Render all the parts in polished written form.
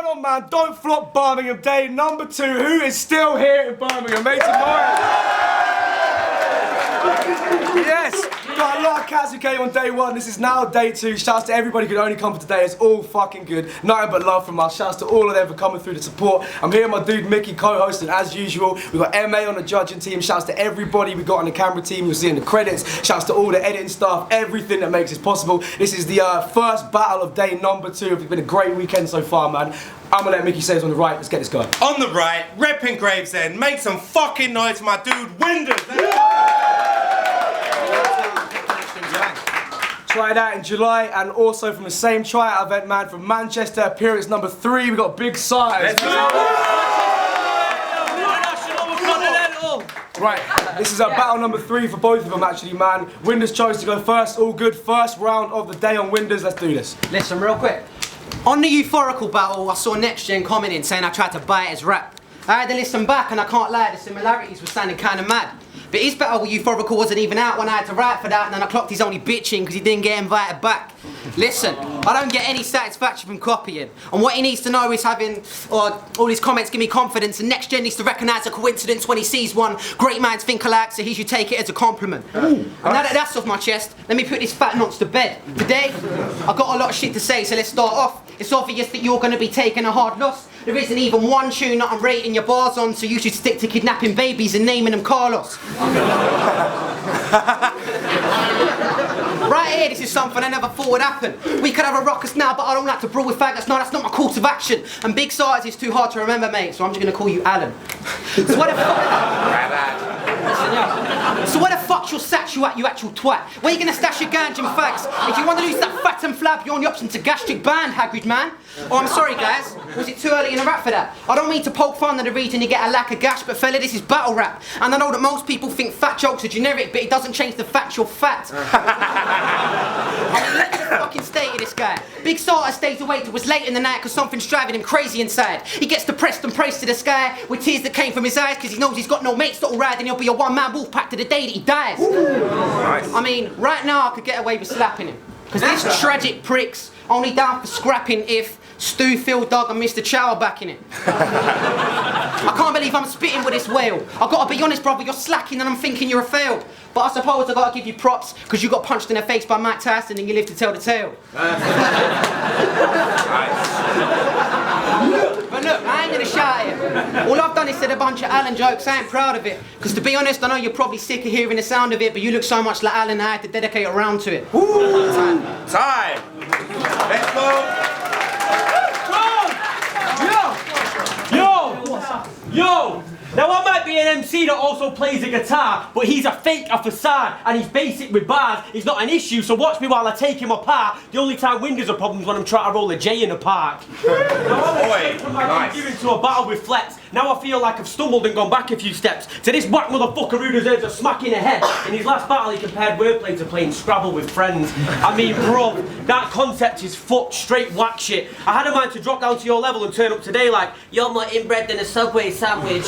on, man. Don't flop Birmingham Day number 2. Who is still here in Birmingham? Make some noise. Yes, got a lot of cats who came on day 1. This is now day 2. Shouts to everybody who could only come for today. It's all fucking good. Nothing but love from us. Shouts to all of them for coming through the support. I'm here with my dude Mickey co-hosting as usual. We've got MA on the judging team. Shouts to everybody we got on the camera team. You'll see in the credits. Shouts to all the editing staff. Everything that makes this possible. This is the first battle of day number 2. It's been a great weekend so far, man. I'm gonna let Mickey say it's on the right. Let's get this going. On the right, repping Gravesend. Make some fucking noise for my dude WINDERZ. Tried out in July, and also from the same tryout event, man, from Manchester, appearance number 3, we got Big SARTER. Let's go! Right, this is battle number 3 for both of them, actually, man. WINDERZ chose to go first, all good. First round of the day on WINDERZ, let's do this. Listen, real quick. On the euphorical battle, I saw Next Gen commenting saying I tried to buy his rap. I had to listen back, and I can't lie, the similarities were sounding kind of mad. But his battle with euphorical wasn't even out when I had to write for that, and then I clocked he's only bitching because he didn't get invited back. Listen, I don't get any satisfaction from copying, and what he needs to know is having all his comments give me confidence, and Next Gen needs to recognise a coincidence when he sees one. Great minds think alike, so he should take it as a compliment. And now that that's off my chest, let me put this fat nonce to bed. Today, I've got a lot of shit to say, so let's start off. It's obvious that you're going to be taking a hard loss. There isn't even one tune that I'm rating your bars on, so you should stick to kidnapping babies and naming them Carlos. Right here, this is something I never thought would happen. We could have a ruckus now, but I don't like to brawl with faggots. No, that's not my course of action. And Big SARTER is too hard to remember, mate, so I'm just going to call you Alan. So what the So where the fuck's your satchel at, you actual twat? Where you gonna stash your ganja and fags? If you want to lose that fat and flab, you're on the option to gastric band, Hagrid man. Oh, I'm sorry, guys. Was it too early in the rap for that? I don't mean to poke fun at the region you get a lack of gash, but fella, this is battle rap. And I know that most people think fat jokes are generic, but it doesn't change the fact you're fat. I mean, look at the fucking state of this guy. Big SARTER stays awake till it was late in the night because something's driving him crazy inside. He gets depressed and prays to the sky with tears that came from his eyes because he knows he's got no mates that'll ride and he'll be a one-man wolf pack to the day that he dies. Nice. I mean, right now I could get away with slapping him because this tragic prick's only down for scrapping if Stu, Phil, Doug and Mr. Chow are backing it. I can't believe I'm spitting with this whale. I've got to be honest, brother, you're slacking and I'm thinking you're a fail. But I suppose I've got to give you props because you got punched in the face by Mike Tyson and you live to tell the tale. But look, I ain't gonna shout at you. All I've done is said a bunch of Alan jokes. I ain't proud of it. Because to be honest, I know you're probably sick of hearing the sound of it, but you look so much like Alan, I had to dedicate a round to it. Time. Let's go. Yo! Now I might be an MC that also plays a guitar, but he's a fake, a facade, and he's basic with bars. He's not an issue, so watch me while I take him apart. The only time WINDERZ are problems when I'm trying to roll a J in the park. Now I went from my gear into a battle with Flex. Now I feel like I've stumbled and gone back a few steps to this whack motherfucker who deserves a smack in the head. In his last battle he compared wordplay to playing Scrabble with friends. I mean, bro, that concept is fucked straight whack shit. I had a mind to drop down to your level and turn up today like, you're more inbred than a Subway sandwich.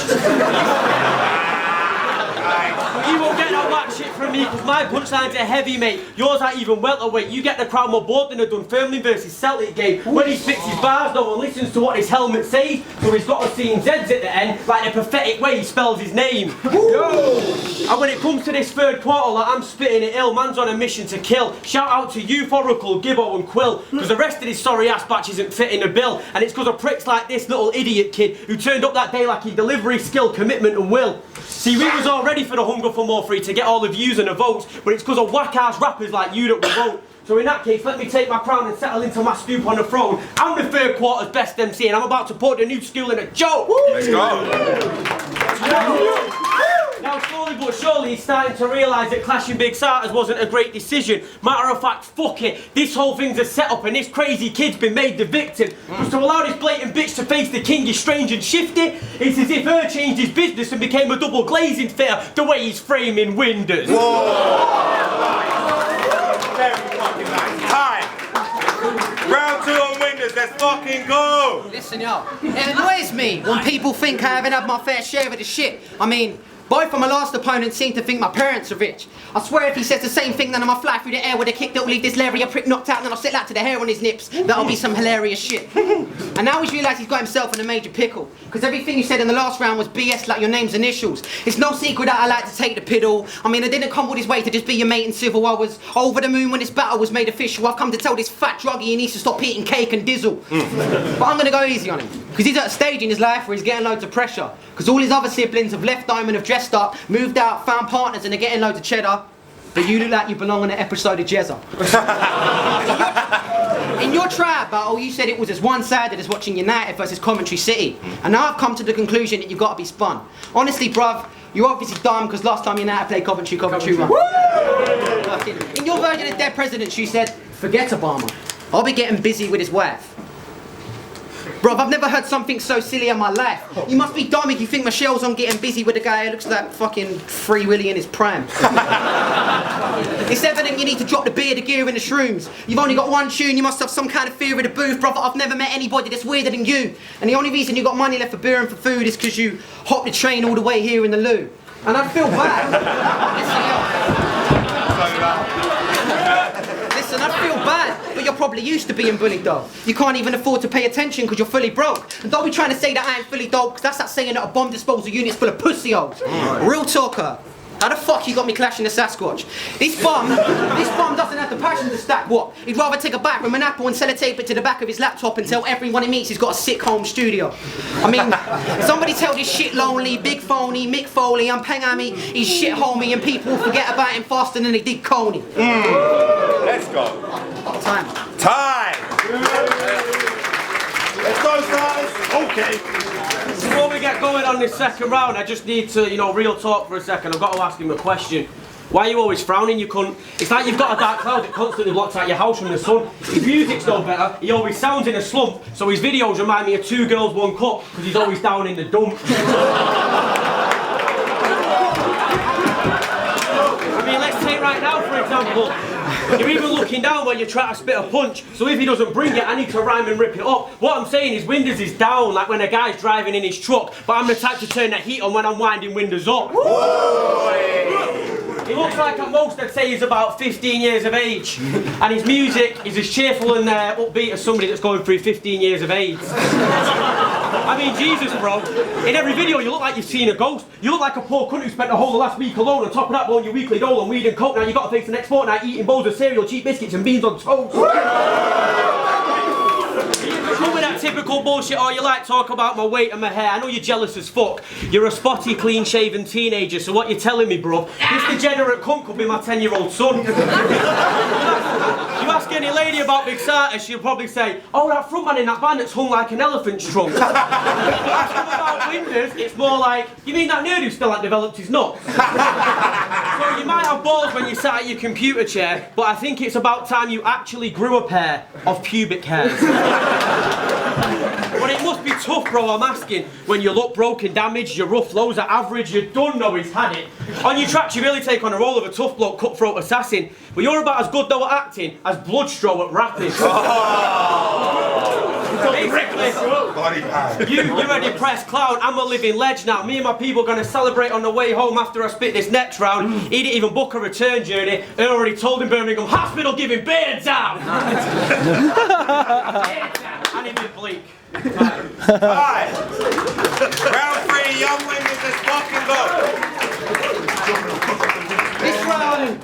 But you won't get that whack shit from me because my punchlines are heavy, mate. Yours ain't even welterweight. You get the crowd more bored than a Dunfermline versus Celtic game. When he spits his bars, no one listens to what his helmet says, so he's got us seeing Z's at the end, like the pathetic way he spells his name. Yo! And when it comes to this third quarter, like, I'm spitting it ill. Man's on a mission to kill. Shout out to Euphorical, Gibbo and Quill, because the rest of this sorry ass batch isn't fitting the bill. And it's because of pricks like this little idiot kid who turned up that day like he delivery, skill, commitment and will. See, we was all ready for the hunger for more free to get all the views and the votes, but it's because of whack-ass rappers like you that we won't. So in that case, let me take my crown and settle into my stoop on the throne. I'm the third quarter's best MC and I'm about to put the new school in a joke. Let's go. Now slowly but surely he's starting to realise that clashing Big SARTER's wasn't a great decision. Matter of fact, fuck it. This whole thing's a setup and this crazy kid's been made the victim. Just to allow this blatant bitch to face the king is strange and shifty. It's as if her changed his business and became a double glazing fitter the way he's framing WINDERZ. Very fucking nice. Time. Round 2 on WINDERZ, let's fucking go. Listen, yo, it annoys me when people think I haven't had my fair share of the shit. I mean, Both of my last opponents seem to think my parents are rich. I swear if he says the same thing, then I'ma fly through the air with a kick that'll leave this Larry a prick knocked out, and then I'll set that to the hair on his nips. That'll be some hilarious shit. And now he's realised he's got himself in a major pickle. Because everything you said in the last round was BS like your name's initials. It's no secret that I like to take the piddle. I mean, I didn't come all this way to just be your mate in civil. I was over the moon when this battle was made official. I've come to tell this fat druggie he needs to stop eating cake and dizzle. But I'm gonna go easy on him. Because he's at a stage in his life where he's getting loads of pressure. Because all his other siblings have left home and have dressed up, moved out, found partners, and they're getting loads of cheddar. But you look like you belong on an episode of Jezza. In your tribe battle, you said it was as one-sided as watching United versus Coventry City. And now I've come to the conclusion that you've got to be spun. Honestly, bruv, you're obviously dumb because last time United played Coventry won. In your version of Dead Presidents, you said, forget Obama. I'll be getting busy with his wife. Bruv, I've never heard something so silly in my life. You must be dumb if you think Michelle's on getting busy with a guy who looks like fucking Free Willy in his prime. It's evident you need to drop the beer, the gear and the shrooms. You've only got one tune, you must have some kind of fear of the booth. Brother, I've never met anybody that's weirder than you. And the only reason you got money left for beer and for food is because you hopped the train all the way here in the loo. And I'd feel bad. Listen, I'd feel bad, but you're probably used to being bullied though. You can't even afford to pay attention because you're fully broke. And don't be trying to say that I ain't fully dope, because that's like saying that a bomb disposal unit's full of pussy holes. Real talker. How the fuck you got me clashing the Sasquatch? This bum doesn't have the passion to stack what? He'd rather take a bite from an apple and sellotape it to the back of his laptop and tell everyone he meets he's got a sick home studio. I mean, somebody tell this shit lonely, big phony, Mick Foley, I'm Pangami, he's shit homie, and people forget about him faster than they did Coney. Let's go. Time. Let's go, guys. Okay. Before we get going on this second round, I just need to, real talk for a second. I've got to ask him a question. Why are you always frowning, you cunt? It's like you've got a dark cloud that constantly blocks out your house from the sun. His music's no better, he always sounds in a slump, so his videos remind me of 2 Girls, 1 Cup, because he's always down in the dump. I mean, let's take right now, for example. You're even looking down when you try to spit a punch, so if he doesn't bring it, I need to rhyme and rip it up. What I'm saying is WINDERZ is down, like when a guy's driving in his truck, but I'm the type to turn that heat on when I'm winding WINDERZ up. He looks like at most I'd say he's about 15 years of age, and his music is as cheerful and upbeat as somebody that's going through 15 years of AIDS. I mean, Jesus, bro. In every video, you look like you've seen a ghost. You look like a poor cunt who spent the whole of last week alone. On top of that, blowing your weekly dole on weed and coke. Now you got to face the next fortnight eating bowls of cereal, cheap biscuits, and beans on toast. Come with that typical bullshit all you like, talk about my weight and my hair. I know you're jealous as fuck. You're a spotty, clean-shaven teenager, so what you telling me, bro? This degenerate cunt could be my 10-year-old son. You ask any lady about Big SARTER, she'll probably say, oh, that frontman in that band that's hung like an elephant's trunk. Ask them about WINDERZ, it's more like, you mean that nerd who still hasn't developed his nuts? So you might have balls when you sat at your computer chair, but I think it's about time you actually grew a pair of pubic hairs. But it must be tough, bro, I'm asking. When you look broken, damaged, your rough lows are average, you don't know he's had it. On your tracks, you really take on a role of a tough bloke, cutthroat assassin. But you're about as good, though, at acting as Bloodstraw at rapping. You're a depressed clown, I'm a living ledge now. Me and my people are going to celebrate on the way home after I spit this next round. He didn't even book a return journey. I already told him Birmingham Hospital give him beer down. And he did bleak. Alright. Round 3, young WINDERZ, let's fucking go.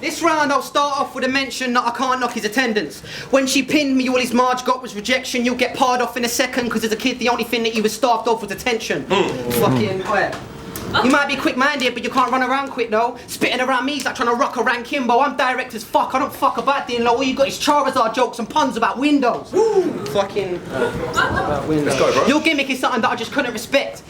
This round I'll start off with a mention that I can't knock his attendance. When she pinned me, all his Marge got was rejection. You'll get parred off in a second, because as a kid the only thing that you was starved of was attention. Fucking quiet. You might be quick-minded, but you can't run around quick though. Spitting around me's like trying to rock around Kimbo. I'm direct as fuck, I don't fuck about the in-law. All you got is Charizard jokes and puns about Windows. Fucking about Windows. Let's go, bro. Your gimmick is something that I just couldn't respect.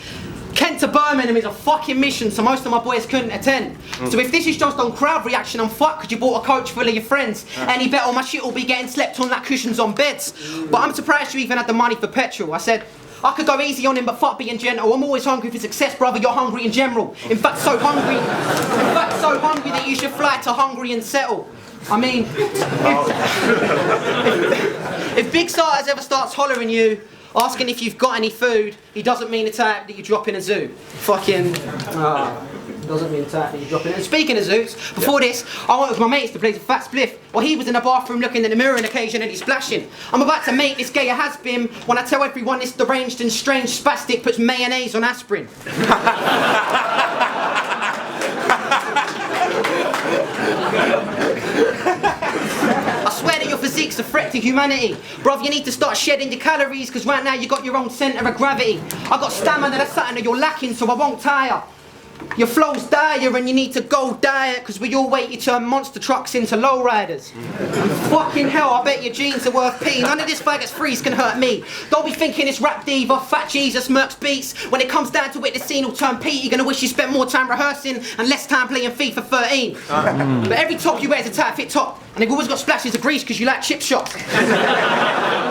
Kent to Birmingham is a fucking mission, so most of my boys couldn't attend. So if this is just on crowd reaction, I'm fucked because you bought a coach full of your friends. Any bet all my shit will be getting slept on like cushions on beds. But I'm surprised you even had the money for petrol. I said, I could go easy on him, but fuck being gentle. I'm always hungry for success, brother. You're hungry in general. In fact, so hungry that you should fly to Hungary and settle. I mean, if Big SARTER ever starts hollering you, asking if you've got any food, he doesn't mean the type that you drop in a zoo. Fucking. Doesn't mean that you're dropping it. And speaking of zoots, before this, I went with my mates to play the fat spliff. While he was in the bathroom looking in the mirror and occasionally splashing. I'm about to make this gay a has-been when I tell everyone this deranged and strange spastic puts mayonnaise on aspirin. I swear that your physique's a threat to humanity. Bruv, you need to start shedding your calories, because right now you got your own centre of gravity. I got stamina, that's something that you're lacking, so I won't tire. Your flow's dire and you need to go diet, because we all wait you turn monster trucks into lowriders. Fucking hell, I bet your jeans are worth P. None of this faggots freeze can hurt me. Don't be thinking it's rap diva, fat Jesus, Mercs beats. When it comes down to it, the scene will turn Pete. You're gonna wish you spent more time rehearsing and less time playing FIFA 13. But every top you wear is a tight fit top, and they've always got splashes of grease because you like chip shots.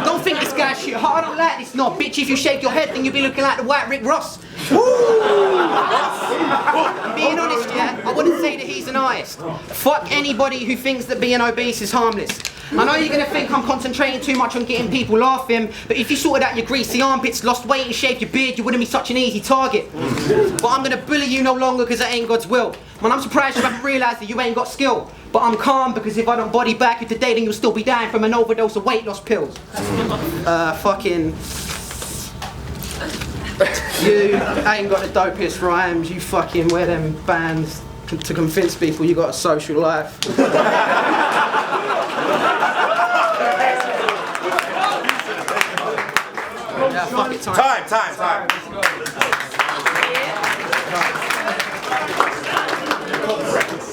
Don't think this guy's shit hot, I don't like this knob. Bitch, if you shake your head, then you'll be looking like the white Rick Ross. Being honest, yeah, I wouldn't say that he's an artist. Fuck anybody who thinks that being obese is harmless. I know you're gonna think I'm concentrating too much on getting people laughing, but if you sorted out your greasy armpits, lost weight and shaved your beard, you wouldn't be such an easy target. But I'm gonna bully you no longer because it ain't God's will. Man, I'm surprised you haven't realised that you ain't got skill. But I'm calm because if I don't body back you today, then you'll still be dying from an overdose of weight loss pills. Fucking... You ain't got the dopest rhymes, you fucking wear them bands to convince people you got a social life. Yeah, fuck it, time. Time.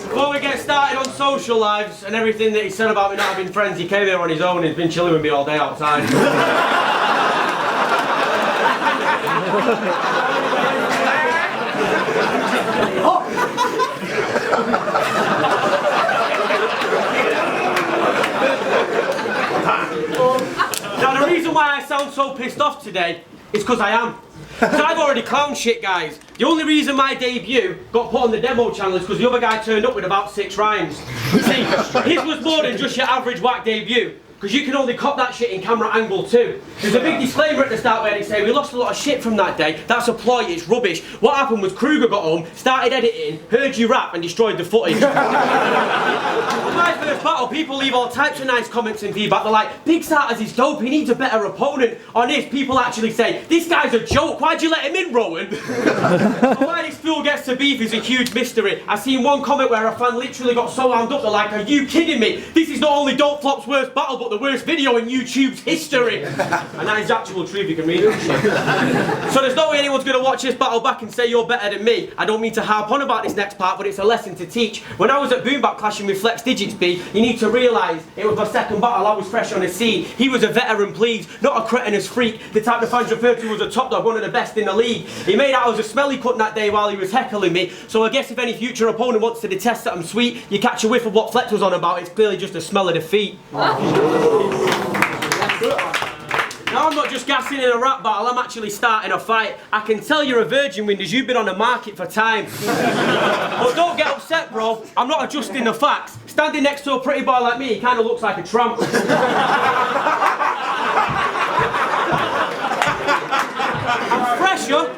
Before we get started on social lives and everything that he said about me not having friends, he came here on his own and he's been chilling with me all day outside. Now the reason why I sound so pissed off today is because I am. Because I've already clowned shit, guys. The only reason my debut got put on the demo channel is because the other guy turned up with about 6 rhymes. You see, his was more than just your average whack debut. Because you can only cop that shit in camera angle too. There's a big disclaimer at the start where they say, we lost a lot of shit from that day, that's a ploy, it's rubbish. What happened was Kruger got home, started editing, heard you rap and destroyed the footage. My first battle, people leave all types of nice comments and feedback. They're like, Big Sarters is dope, he needs a better opponent. On this, people actually say, this guy's a joke, why'd you let him in, Rowan? Why this fool gets to beef is a huge mystery. I seen one comment where a fan literally got so wound up, they're like, are you kidding me? This is not only Don't Flop's worst battle, but the worst video in YouTube's history. And that is actual truth, you can read it. So there's no way anyone's going to watch this battle back and say you're better than me. I don't mean to harp on about this next part, but it's a lesson to teach. When I was at Boom Bap clashing with Flex Digits B, you need to realise it was my second battle, I was fresh on the scene. He was a veteran, please, not a cretinous freak. The type the fans refer to as a top dog, one of the best in the league. He made out I was a smelly cunt that day while he was heckling me, so I guess if any future opponent wants to detest that I'm sweet, you catch a whiff of what Flex was on about, it's clearly just a smell of defeat. Now I'm not just gassing in a rap battle, I'm actually starting a fight. I can tell you're a virgin, Winders, you've been on the market for time. But don't get upset, bro, I'm not adjusting the facts. Standing next to a pretty boy like me, he kind of looks like a tramp. I'm fresher.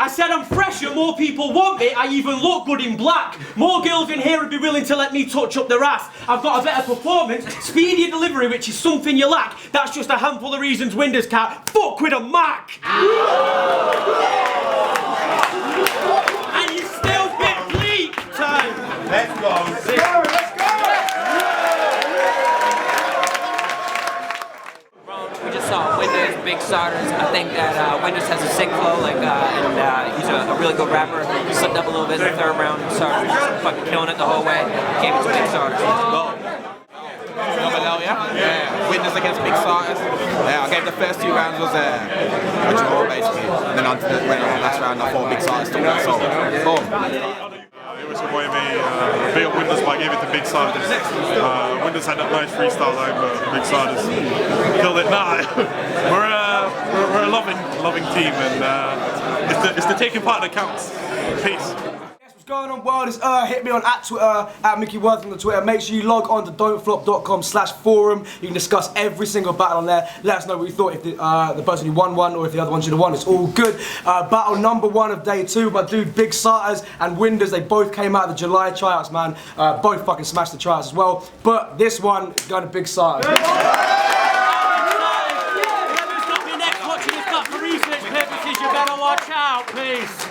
I said I'm fresher, more people want me, I even look good in black. More girls in here would be willing to let me touch up their ass. I've got a better performance, speedier delivery, which is something you lack. That's just a handful of reasons Windows can't fuck with a Mac. And you still get bleep time. Let's go. We just saw WINDERZ, Big Starters. I think that WINDERZ has a sick flow, and he's a really good rapper. He slipped up a little bit in the 3rd round. Starters just fucking killing it the whole way. Came into Big Starters. Go. Yeah, WINDERZ against Big Starters. Yeah, I gave the first 2 rounds was a draw basically. And then went on the last round, I thought Big Starters took that, so boom. It was a way me big up WINDERZ, but I gave it to Big Starters. WINDERZ had that nice freestyle line, but Big Starters killed it. Nah, we're a loving team, and it's the taking part that counts. Peace. going on, world? It's hit me on at Twitter, at Mickey Worth on the Twitter. Make sure you log on to don'tflop.com/forum. You can discuss every single battle on there. Let us know what you thought, if the person who won or if the other one should have won. It's all good. Battle number 1 of day 2, my dude Big SARTERS and WINDERZ. They both came out of the July tryouts, man. Both fucking smashed the tryouts as well. But this one is going to Big SARTERS. Whoever's got me next watching this back for research purposes, you better watch out, peace.